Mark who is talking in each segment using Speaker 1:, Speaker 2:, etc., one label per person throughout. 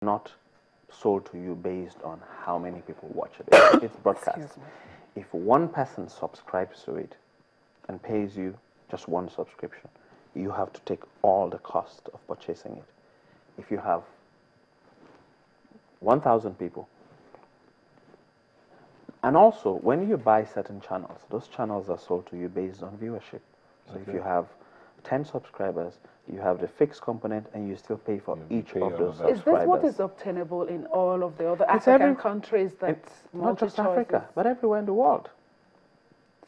Speaker 1: not sold to you based on how many people watch it. It's broadcast.
Speaker 2: Excuse me.
Speaker 1: If one person subscribes to it and pays you just one subscription, you have to take all the cost of purchasing it. If you have 1,000 people, and also when you buy certain channels, those channels are sold to you based on viewership. So if you have 10 subscribers, you have the fixed component and you still pay for each of those subscribers.
Speaker 2: Is this what is obtainable in all of the other African countries that
Speaker 1: not just Africa, but everywhere in the world.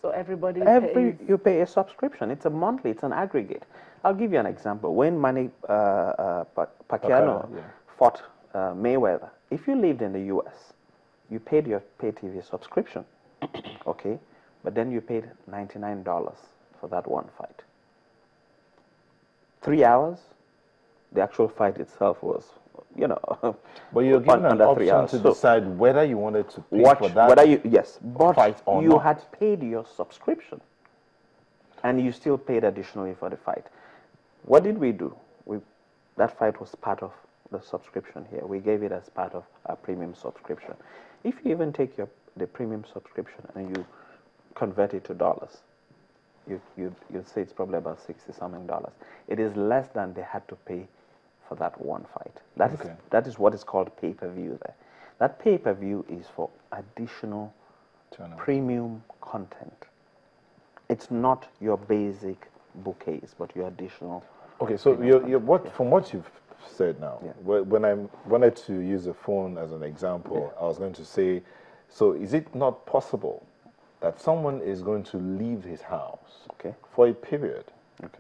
Speaker 2: So everybody pays.
Speaker 1: You pay a subscription. It's a monthly, it's an aggregate. I'll give you an example. When Manny Pacquiao fought Mayweather, if you lived in the US, you paid your pay TV subscription, okay? But then you paid $99 for that one fight. 3 hours, the actual fight itself was, you know,
Speaker 3: but you're given an option to decide whether you wanted to pay for that
Speaker 1: fight or you had paid your subscription, and you still paid additionally for the fight. What did we do? That fight was part of the subscription here. We gave it as part of our premium subscription. If you even take the premium subscription and you convert it to dollars, you'd say it's probably about $60-something. It is less than they had to pay for that one fight. That is what is called pay-per-view there. That pay-per-view is for additional premium content. It's not your basic bouquets, but your additional.
Speaker 3: Okay, so from what you've said now, when I wanted to use a phone as an example, I was going to say, so is it not possible that someone is going to leave his house for a period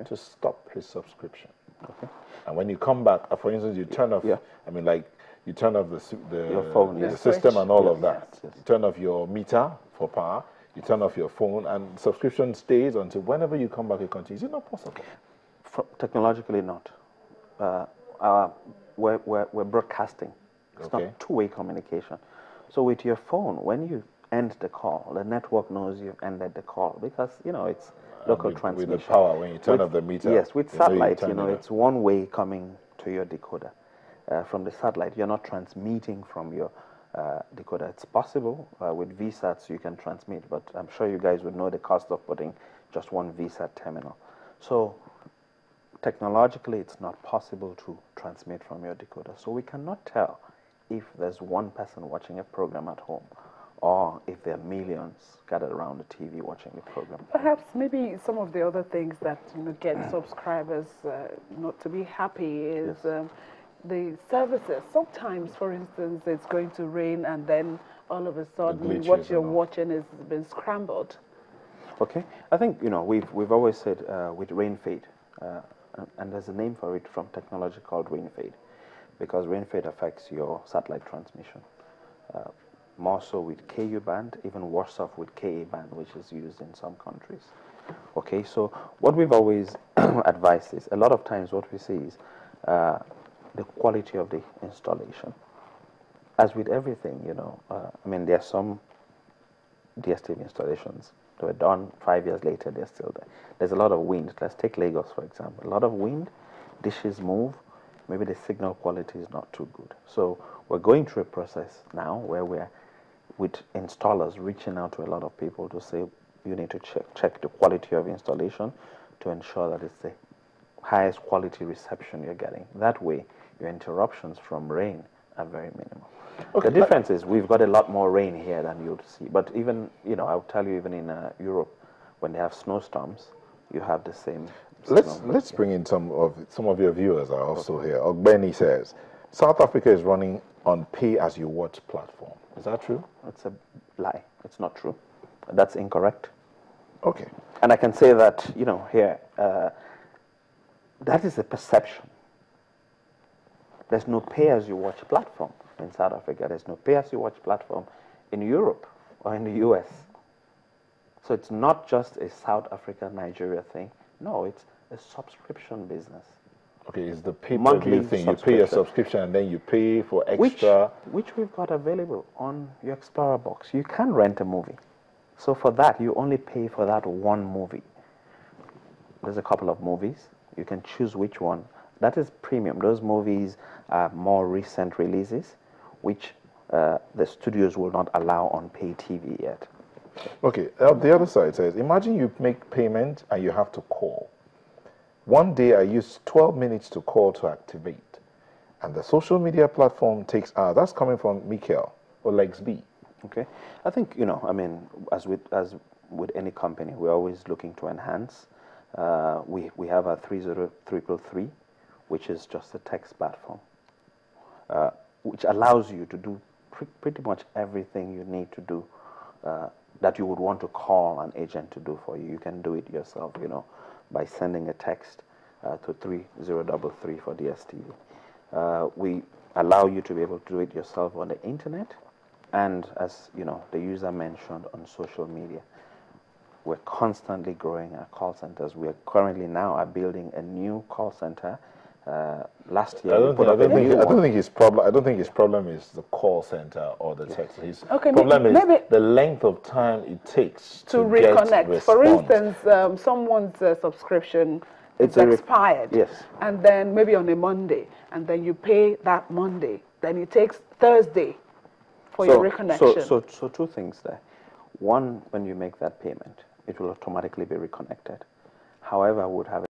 Speaker 3: to stop his subscription? And when you come back, for instance, you turn off, I mean, like, you turn off your phone, the system and all of that. You turn off your meter for power, you turn off your phone, and subscription stays until whenever you come back, it continues. Is it not possible?
Speaker 1: Technologically not. We're broadcasting. It's not two-way communication. So with your phone, when you end the call, the network knows you've ended the call because, you know, it's local transmission.
Speaker 3: With the power, when you turn off the meter.
Speaker 1: Yes, with satellite, you know, it's one way coming to your decoder. From the satellite, you're not transmitting from your decoder. It's possible with VSATs you can transmit, but I'm sure you guys would know the cost of putting just one VSAT terminal. So technologically, it's not possible to transmit from your decoder. So we cannot tell if there's one person watching a program at home or if there are millions gathered around the TV watching the program.
Speaker 2: Perhaps maybe some of the other things that get subscribers not to be happy is the services. Sometimes, for instance, it's going to rain and then all of a sudden what you're watching has been scrambled.
Speaker 1: Okay, I think we've always said with rain fade, and there's a name for it from technology called rain fade, because rain fade affects your satellite transmission. More so with KU band, even worse off with KA band, which is used in some countries. Okay, so what we've always advised is, a lot of times what we see is the quality of the installation. As with everything, I mean, there are some DSTV installations that were done 5 years later, they're still there. There's a lot of wind. Let's take Lagos, for example. A lot of wind, dishes move, maybe the signal quality is not too good. So we're going through a process now where we're with installers reaching out to a lot of people to say you need to check the quality of installation to ensure that it's the highest quality reception you're getting. That way, your interruptions from rain are very minimal. Okay, the difference is we've got a lot more rain here than you'd see. But even, I'll tell you, even in Europe, when they have snowstorms, you have the same.
Speaker 3: Let's bring in some of your viewers are also here. Ogbeni says, South Africa is running on pay-as-you-watch platform. Is that true?
Speaker 1: It's a lie. It's not true. That's incorrect.
Speaker 3: Okay.
Speaker 1: And I can say that, here, that is a perception. There's no pay-as-you-watch platform in South Africa. There's no pay-as-you-watch platform in Europe or in the US. So it's not just a South Africa, Nigeria thing. No, it's a subscription business.
Speaker 3: Okay, it's the pay-per-view thing. You pay a subscription and then you pay for extra.
Speaker 1: Which we've got available on your Explorer box. You can rent a movie. So for that, you only pay for that one movie. There's a couple of movies. You can choose which one. that is premium. Those movies are more recent releases, which the studios will not allow on pay TV yet.
Speaker 3: Okay, the other side says, imagine you make payment and you have to call. One day I use 12 minutes to call to activate, and the social media platform takes hours. That's coming from Michael or Lex B.
Speaker 1: Okay, I think, you know, I mean, as with any company, we're always looking to enhance. We have a 30333, which is just a text platform, which allows you to do pretty much everything you need to do that you would want to call an agent to do for you. You can do it yourself, you know, by sending a text to 3033 for DSTV. We allow you to be able to do it yourself on the internet, and as you know, the user mentioned, on social media. We're constantly growing our call centers. We are currently now building a new call center. Last year,
Speaker 3: I don't think his problem is the call center or the text. His problem is the length of time it takes to
Speaker 2: reconnect. For instance, someone's subscription is expired,
Speaker 1: yes,
Speaker 2: and then maybe on a Monday, and then you pay that Monday. Then it takes Thursday for your reconnection.
Speaker 1: So two things there. One, when you make that payment, it will automatically be reconnected. However, I would have